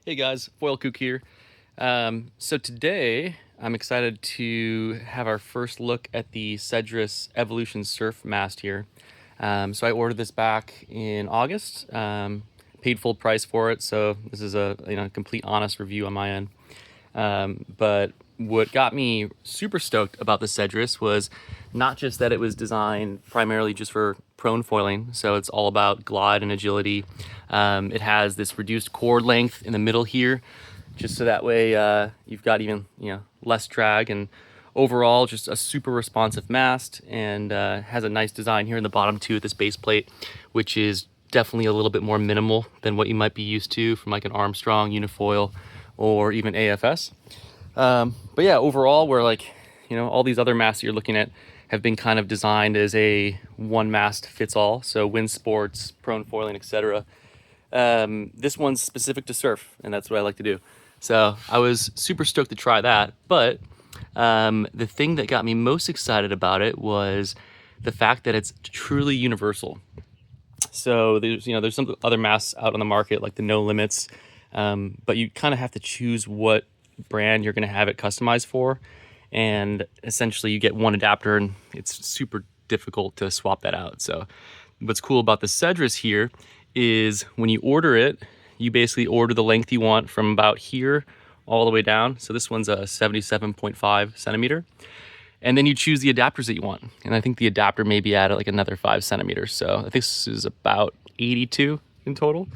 Hey guys, Foil Kook here. So today I'm excited to have our first look at the Cedrus Evolution Surf mast here. So I ordered this back in August, paid full price for it. So this is a complete honest review on my end. But what got me super stoked about the Cedrus was not just that it was designed primarily just for prone foiling, so it's all about glide and agility. It has this reduced cord length in the middle here, just so that way you've got even less drag, and overall just a super responsive mast, and has a nice design here in the bottom too at this base plate, which is definitely a little bit more minimal than what you might be used to from like an Armstrong unifoil or even AFS. But yeah, overall, we're like, all these other masts that you're looking at have been kind of designed as a one mast fits all. So wind sports, prone foiling, etc. This one's specific to surf, and that's what I like to do. So I was super stoked to try that. But the thing that got me most excited about it was the fact that it's truly universal. So there's some other masts out on the market like the No Limits, but you kind of have to choose what brand you're going to have it customized for, and essentially you get one adapter and it's super difficult to swap that out. So what's cool about the Cedrus here is when you order it, you basically order the length you want from about here all the way down. So this one's a 77.5 centimeter. And then you choose the adapters that you want. And I think the adapter may be added like another 5 centimeters. So I think this is about 82 in total.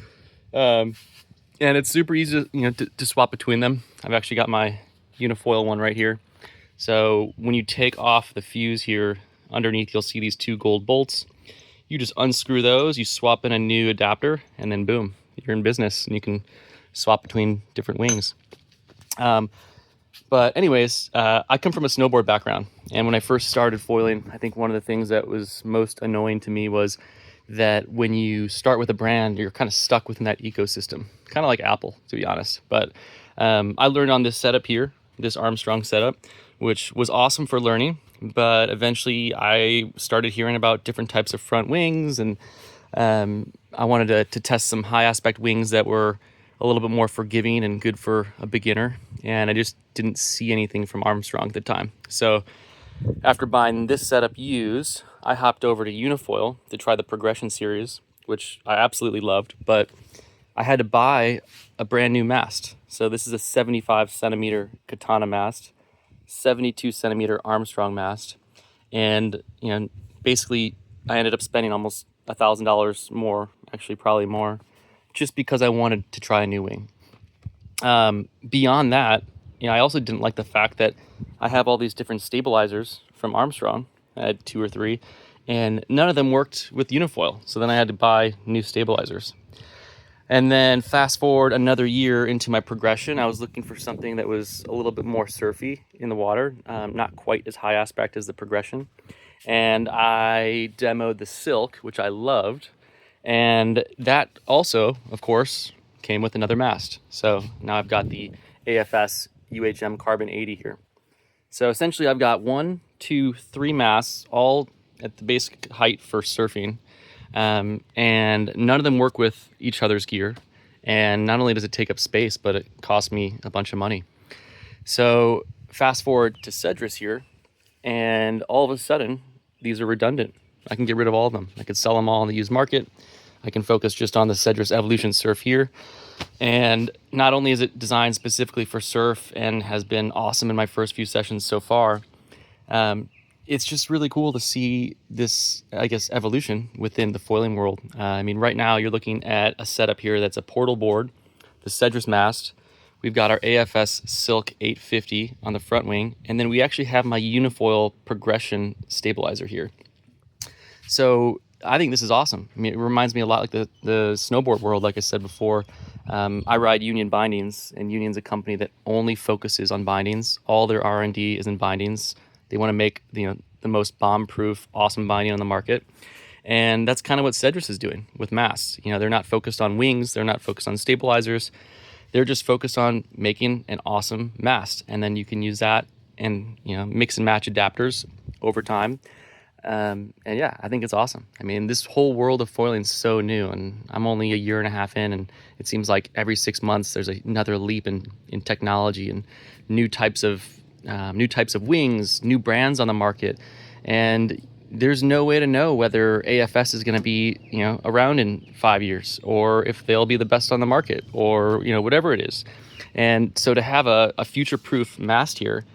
And it's super easy to swap between them. I've actually got my unifoil one right here. So when you take off the fuse here, underneath you'll see these two gold bolts. You just unscrew those, you swap in a new adapter, and then boom, you're in business, and you can swap between different wings. But anyways, I come from a snowboard background, and when I first started foiling, I think one of the things that was most annoying to me was that when you start with a brand, you're kind of stuck within that ecosystem, kind of like Apple, to be honest. But I learned on this setup here, this Armstrong setup, which was awesome for learning. But eventually I started hearing about different types of front wings, and I wanted to test some high aspect wings that were a little bit more forgiving and good for a beginner. And I just didn't see anything from Armstrong at the time. So after buying this setup used, I hopped over to Unifoil to try the Progression series, which I absolutely loved, but I had to buy a brand new mast. So this is a 75 centimeter Katana mast, 72 centimeter Armstrong mast. And, basically I ended up spending almost $1,000 more, actually probably more, just because I wanted to try a new wing. Beyond that, I also didn't like the fact that I have all these different stabilizers from Armstrong. I had 2 or 3, and none of them worked with unifoil. So then I had to buy new stabilizers. And then fast forward another year into my progression, I was looking for something that was a little bit more surfy in the water, not quite as high aspect as the Progression. And I demoed the Silk, which I loved. And that also, of course, came with another mast. So now I've got the AFS UHM Carbon 80 here. So essentially I've got 1, 2, 3 masts, all at the basic height for surfing. And none of them work with each other's gear. And not only does it take up space, but it costs me a bunch of money. So fast forward to Cedrus here, and all of a sudden, these are redundant. I can get rid of all of them. I could sell them all in the used market. I can focus just on the Cedrus Evolution Surf here. And not only is it designed specifically for surf and has been awesome in my first few sessions so far, it's just really cool to see this, evolution within the foiling world. Right now you're looking at a setup here that's a portal board, the Cedrus mast. We've got our AFS Silk 850 on the front wing, and then we actually have my unifoil Progression stabilizer here. So I think this is awesome. It reminds me a lot like the snowboard world, like I said before. I ride Union Bindings, and Union's a company that only focuses on bindings. All their R&D is in bindings. They want to make the most bomb-proof, awesome binding on the market. And that's kind of what Cedrus is doing with masts. They're not focused on wings. They're not focused on stabilizers. They're just focused on making an awesome mast. And then you can use that and, mix and match adapters over time. And yeah, I think it's awesome. I mean, this whole world of foiling is so new, and I'm only a year and a half in, and it seems like every 6 months there's another leap in technology and new types of wings, new brands on the market, and there's no way to know whether AFS is going to be around in 5 years, or if they'll be the best on the market, or whatever it is. And so to have a future-proof mast here,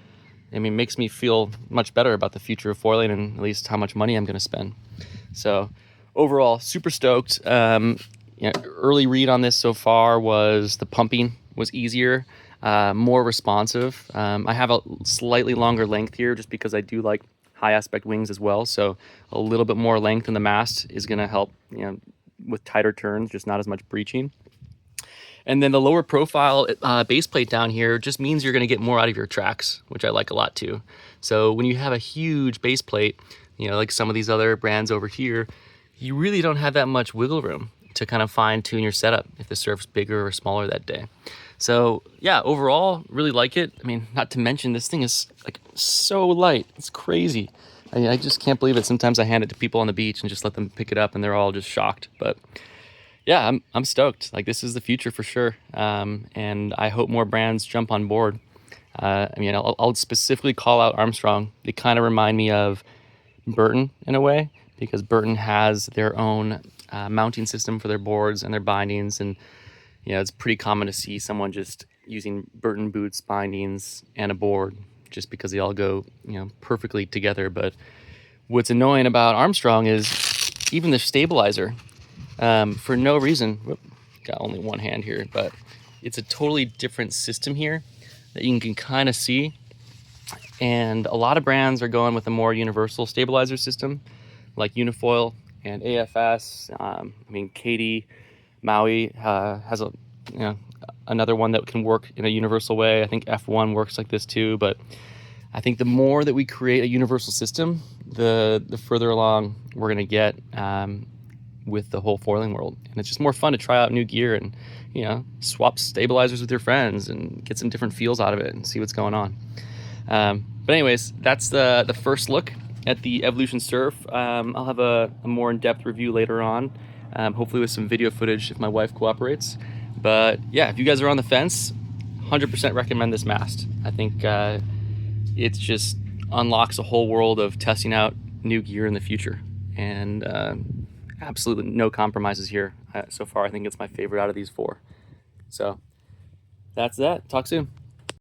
I mean, makes me feel much better about the future of foiling and at least how much money I'm going to spend. So overall, super stoked. Early read on this so far was the pumping was easier, more responsive. I have a slightly longer length here just because I do like high aspect wings as well. So a little bit more length in the mast is going to help, with tighter turns, just not as much breaching. And then the lower profile base plate down here just means you're going to get more out of your tracks, which I like a lot too. So when you have a huge base plate, like some of these other brands over here, you really don't have that much wiggle room to kind of fine tune your setup if the surf's bigger or smaller that day. So yeah, overall, really like it. I mean, not to mention this thing is like so light. It's crazy. I just can't believe it. Sometimes I hand it to people on the beach and just let them pick it up and they're all just shocked. But yeah, I'm stoked. Like, this is the future for sure. And I hope more brands jump on board. I mean, I'll specifically call out Armstrong. They kind of remind me of Burton in a way, because Burton has their own mounting system for their boards and their bindings. And, it's pretty common to see someone just using Burton boots, bindings, and a board just because they all go, perfectly together. But what's annoying about Armstrong is even the stabilizer, for no reason, got only one hand here, but it's a totally different system here that you can kind of see. And a lot of brands are going with a more universal stabilizer system like Unifoil and AFS. I mean, Katie, Maui has another one that can work in a universal way. I think F1 works like this too, but I think the more that we create a universal system, the further along we're going to get with the whole foiling world. And it's just more fun to try out new gear and swap stabilizers with your friends and get some different feels out of it and see what's going on. But anyways, that's the first look at the Evolution Surf. I'll have a more in-depth review later on, hopefully with some video footage if my wife cooperates. But yeah, if you guys are on the fence, 100% recommend this mast. I think it just unlocks a whole world of testing out new gear in the future. And absolutely no compromises here. So far, I think it's my favorite out of these four. So that's that. Talk soon.